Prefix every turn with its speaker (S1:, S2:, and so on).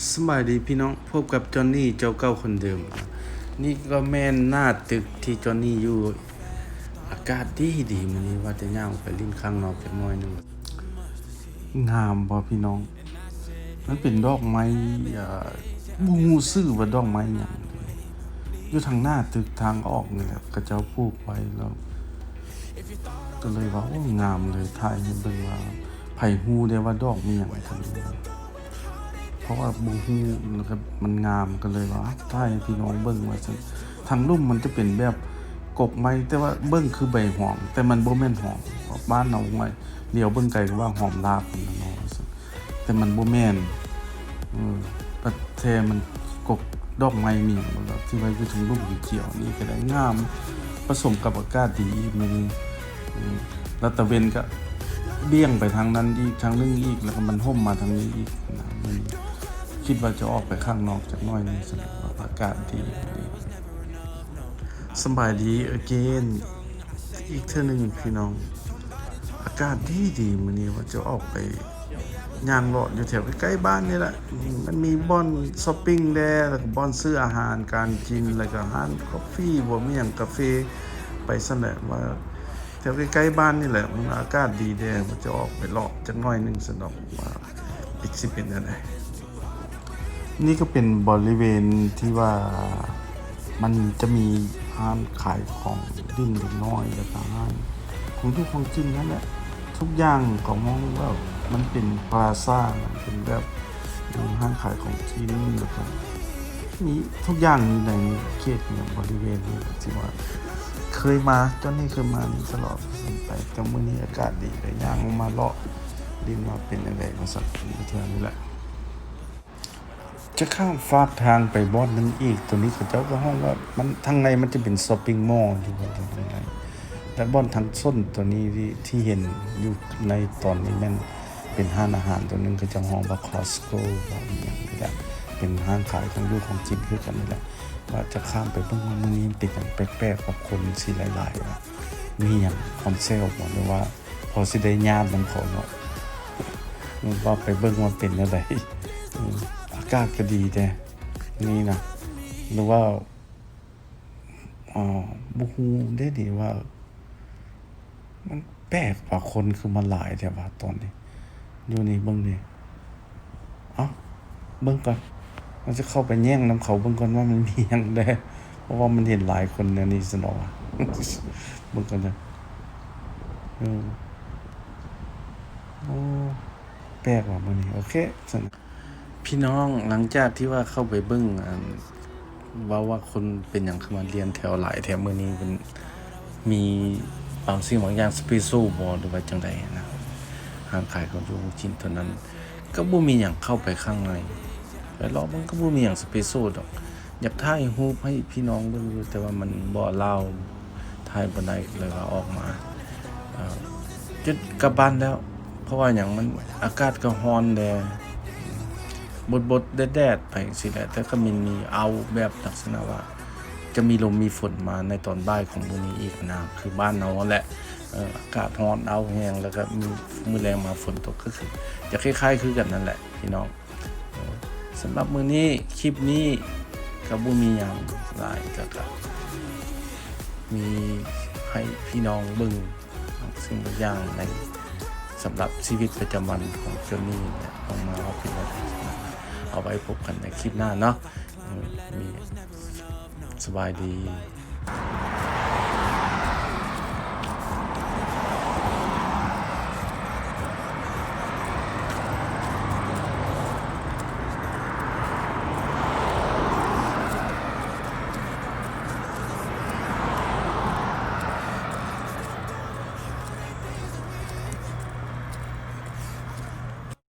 S1: สบายดีพี่น้องพบกับจอห์นนี่เจ้าเก่าคนเดิมนี่ก็แม่นหน้าตึกที่จอห์นนี่อยู่อากาศดีมื้อนี้ว่าจะย่างไปลิ้นข้างนอกจักหน่อยนึงงามบ่พี่น้องมันเป็นดอกไม้บ่ฮู้ชื่อว่าดอกไม้หยังอยู่ทางหน้าตึกทางออกนี่แหละเขาเจ้าปลูกไว้แล้วก็เลยว่าโอ้งามเลยถ่ายให้เบิ่งว่าไผฮู้ได้ว่าดอกมีหยังทางนี้เพราะว่าบ่ฮู้แล้วก็มันงามก็เลยว่าถ่ายให้พี่น้องเบิ่งว่าซั่นทางลุ่มมันจะเป็นแบบกกไม้แต่ว่าเบิ่งคือใบหอมแต่มันบ่แม่นหอมบ้านเราไว้เดี๋ยวเบิ่งไกลก็ว่าหอมลาบพุ่นน่ะเนาะว่าซั่นแต่มันบ่แม่นประเทศมันกกดอกไม้มีหยังบ่ล่ะที่ไว้อยู่ทางลุ่มเขียวๆนี่ก็ได้งามผสมกับอากาศดีมื้อนี้แล้วตะเวนก็เบี่ยงไปทางนั้นอีกทางนึงอีกแล้วก็มันห่มมาทางนี้อีกนะมื้อนี้คิดว่าจะออกไปข้างนอกจักหน่อยนึงสนุกอากาศดีสบายดี again อีกเทื่อนึงพี่น้องอากาศดีมื้อนี้ว่าจะออกไปย่างเลาะอยู่แถวใกล้ๆบ้านนี่แหละมันมีบ่อนช้อปปิ้งแลแล้วก็บ่อนซื้ออาหารการกินแล้วก็ร้านกาแฟบ่มีหยังกาแฟไปซั่นแหละว่าแถวใกล้ๆบ้านนี่แหละมันอากาศดีแท้ว่าจะออกไปเลาะจักหน่อยนึงสนุกว่าอีกสิเป็นจังไดนี่ก็เป็นบริเวณที่ว่ามันจะมีร้านขายของดิ้นเล็กน้อยแล้วก็ร้านของทุกของกินนั่นแหละทุกอย่างของมองว่ามันเป็นพลาซ่ามันเป็นแบบร้านขายของกินแล้วก็มีทุกอย่างอยู่ในเขตเนี่ยบริเวณนี้ที่ว่าเคยมาจนนี่เคยมานี่ตลอดไปแต่มื้อนี้อากาศดีเลยย่างลงมาเลาะดินมาเป็นจังได๋มาสักเทื่อนี่แหละจะข้ามฟากทางไปบ่อนนั้นอีกตัวนี้เขาเจ้าก็ห้องว่ามันทางในมันจะเป็นช้อปปิ้งมอลล์อยู่บนทางในและบ่อนทางส้นตัวนี้ที่เห็นอยู่ในตอนนี้มันเป็นร้านอาหารตัวนึงเขาจะห้องว่า Costco บ่อีหยังนี่แหละเป็นร้านขายของอยู่ของกินคือกันนี่แหละว่าจะข้ามไปเบิ่งว่ามื้อนี้เป็นหยังแปลกๆกับคนสิหลายๆว่ามีหยังคอนเซลบ่หรือว่าพอสิได้ญาตินำเขาเนาะว่าไปเบิ่งว่าเป็นจังไดอากาศก็ดีแต่นี่นะหรือว่าบ่ฮู้ได้ดีว่ามันแปลกว่าคนคือมันหลายแต่ว่าตอนนี้อยู่นี่เบิ่งนี่เอ้าเบิ่งก่อนมันจะเข้าไปแย่งนำเขาเบิ่งก่อนว่ามันมีหยังแด่เพราะว่ามันเห็นหลายคนแนวนี้ซั่นดอกว่าเบิ่งก่อนนะโอ้แปลกว่ะมื้อนี้โอเคซั่นพี่น้องหลังจากที่ว่าเข้าไปเบิ่งว่าคนเป็นหยังคือมาเรียนแถวหลายแถวมื้อนี้มันมีบางสิ่งบางอย่างสเปเชียลบ่หรือว่าจังไดนะร้านขายของอยู่ชิ้นเท่านั้นก็บ่มีหยังเข้าไปข้างในไปรอบมันก็บ่มีหยังสเปเชียลดอกอยากถ่ายรูปให้พี่น้องเบิ่งอยู่แต่ว่ามันบ่อลาวถ่ายบ่ได้เลยว่าออกมาจะกลับบ้านแล้วเพราะว่าหยังมันอากาศก็ร้อนแลบดๆแดดๆไปสิแหละแต่ก็มีเอาแบบลักษณะว่าจะมีลมมีฝนมาในตอนบ่ายของมื้อนี้อีกนะคือบ้านเราแหละอากาศร้อนเอาแห้งแล้วก็มีมื้อแลงมาฝนตกก็คือจะคล้ายๆคือกันนั่นแหละพี่น้องสำหรับมื้อนี้คลิปนี้ก็บ่มีหยังหลายก็มีให้พี่น้องเบิ่งสิ่งบางอย่างในสำหรับชีวิตประจำวันของเจ้านี่เนี่ยออกมาว่าเป็นอะไรเอาไว้พบกันในคลิปหน้าเนาะมีสบายดี